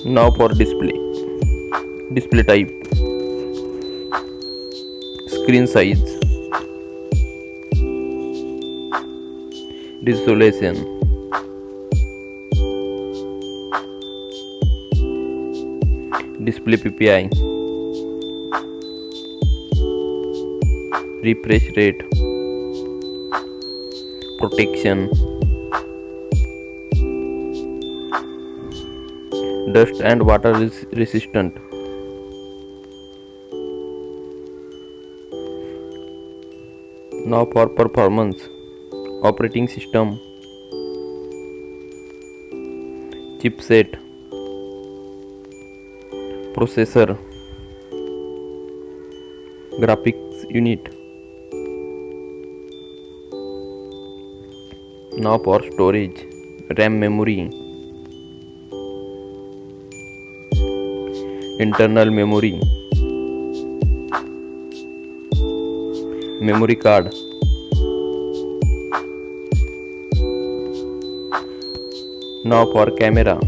Now for display type, screen size, resolution, display PPI, refresh rate, protection, dust and water resistant. Now for performance, operating system, chipset, processor, graphics unit. Now for storage, RAM memory, internal memory, memory card. Now for camera,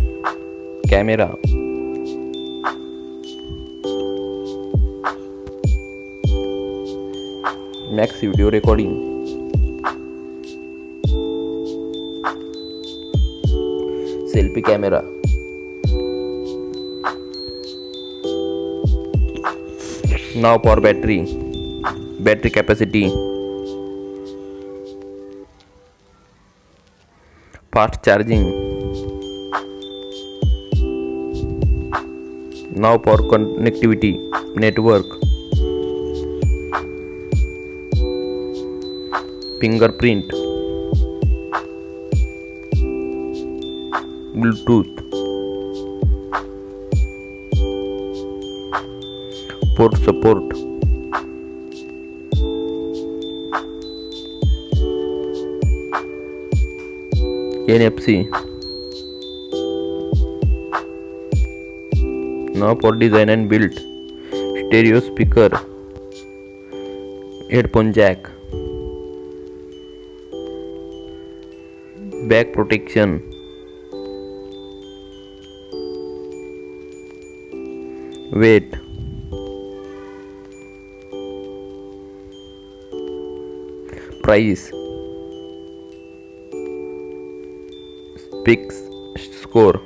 max video recording, selfie camera. Now for battery capacity, fast charging. Now for connectivity, network, fingerprint, Bluetooth, port support, NFC. Now for design and build, stereo speaker, headphone jack, back protection, weight, price, specs score.